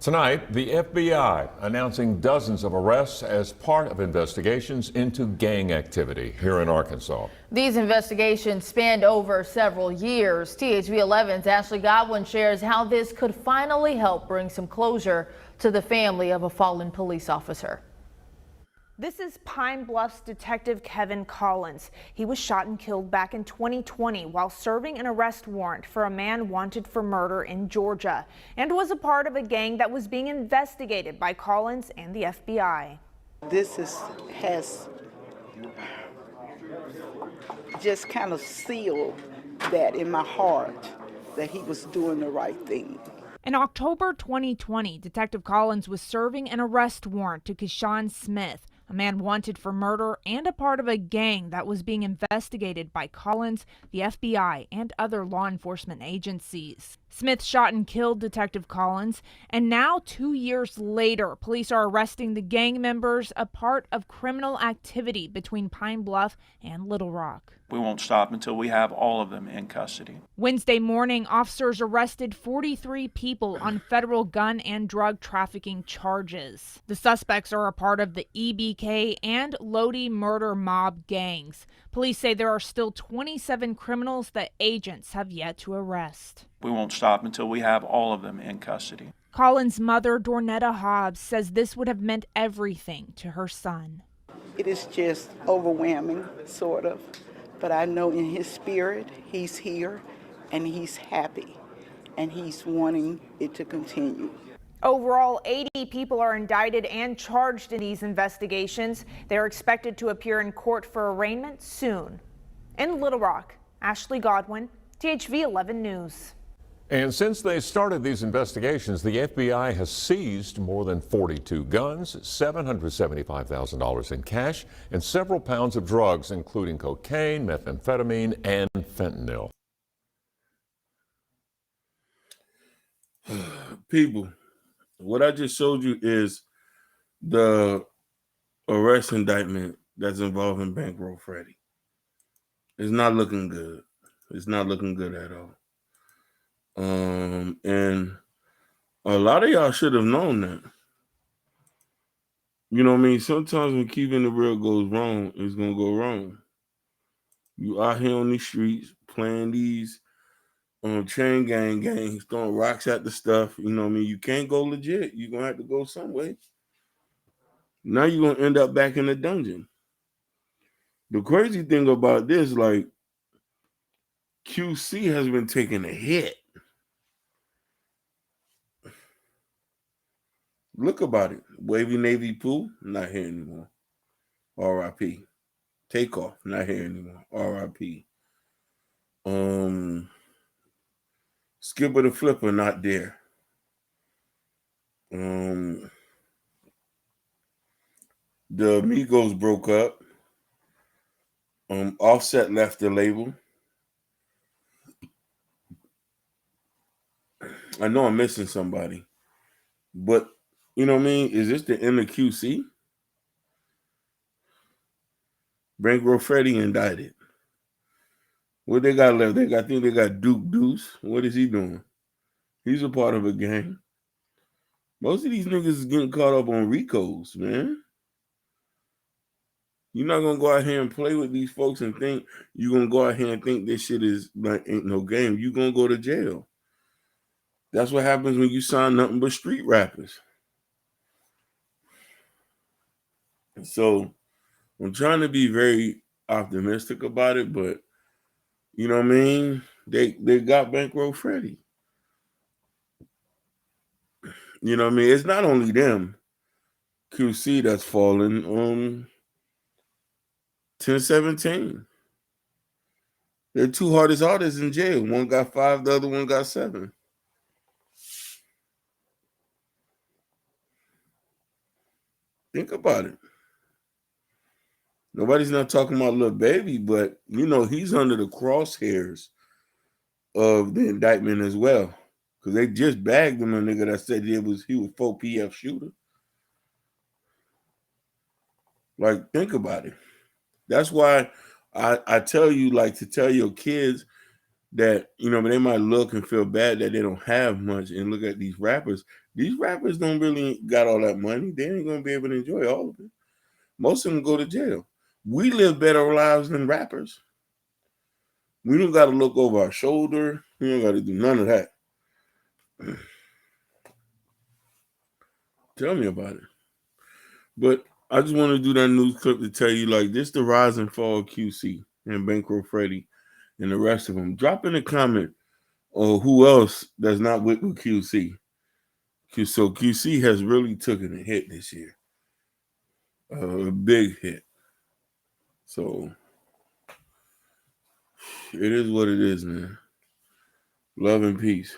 Tonight, the FBI announcing dozens of arrests as part of investigations into gang activity here in Arkansas. These investigations spanned over several years. THV 11's Ashley Godwin shares how this could finally help bring some closure to the family of a fallen police officer. This is Pine Bluff's Detective Kevin Collins. He was shot and killed back in 2020 while serving an arrest warrant for a man wanted for murder in Georgia and was a part of a gang that was being investigated by Collins and the FBI. This has just kind of sealed that in my heart that he was doing the right thing. In October 2020, Detective Collins was serving an arrest warrant to Keyshawn Smith, a man wanted for murder and a part of a gang that was being investigated by Collins, the FBI, and other law enforcement agencies. Smith shot and killed Detective Collins, and now 2 years later, police are arresting the gang members, a part of criminal activity between Pine Bluff and Little Rock. We won't stop until we have all of them in custody. Wednesday morning, officers arrested 43 people on federal gun and drug trafficking charges. The suspects are a part of the EBK and Lodi murder mob gangs. Police say there are still 27 criminals that agents have yet to arrest. We won't stop until we have all of them in custody. Collins' mother, Dornetta Hobbs, says this would have meant everything to her son. It is just overwhelming, sort of. But I know in his spirit, he's here and he's happy and he's wanting it to continue. Overall, 80 people are indicted and charged in these investigations. They're expected to appear in court for arraignment soon. In Little Rock, Ashley Godwin, THV 11 News. And since they started these investigations, the FBI has seized more than 42 guns, $775,000 in cash, and several pounds of drugs, including cocaine, methamphetamine, and fentanyl. People, what I just showed you is the arrest indictment that's involving Bankroll Freddie. It's not looking good. It's not looking good at all. And a lot of y'all should have known that. You know what I mean? Sometimes when keeping it real goes wrong, it's going to go wrong. You out here on these streets playing these chain gang games, throwing rocks at the stuff. You know what I mean? You can't go legit. You're going to have to go some way. Now you're going to end up back in the dungeon. The crazy thing about this, like, QC has been taking a hit. Look about it. Wavy Navy Pooh, not here anymore. R.I.P. Takeoff, not here anymore. R.I.P. Skipper the Flipper, not there. The Migos broke up. Offset left the label. I know I'm missing somebody, but you know what I mean? Is this the end of QC? Bankroll Freddie indicted. What they got left? I think they got Duke Deuce. What is he doing? He's a part of a gang. Most of these niggas is getting caught up on RICOs, man. You're not gonna go out here and play with these folks and think you're gonna go out here and think this shit is like ain't no game. You're gonna go to jail. That's what happens when you sign nothing but street rappers. So I'm trying to be very optimistic about it, but you know what I mean? They got Bankroll Freddie. You know what I mean? It's not only them, QC that's fallen on 1017. They're two hardest artists in jail. One got 5, the other one got 7. Think about it. Nobody's not talking about Lil Baby, but you know he's under the crosshairs of the indictment as well, because they just bagged him a nigga that said he was 4 PF shooter. Like, think about it. That's why I tell you, like, to tell your kids that, you know, they might look and feel bad that they don't have much and look at these rappers. These rappers don't really got all that money. They ain't gonna be able to enjoy all of it. Most of them go to jail. We live better lives than rappers. We don't got to look over our shoulder. We don't got to do none of that. Tell me about it. But I just want to do that news clip to tell you, like, this the rise and fall of QC and Bankroll Freddie and the rest of them. Drop in a comment or who else that's not with QC. So QC has really taken a hit this year. A big hit. So it is what it is, man. Love and peace.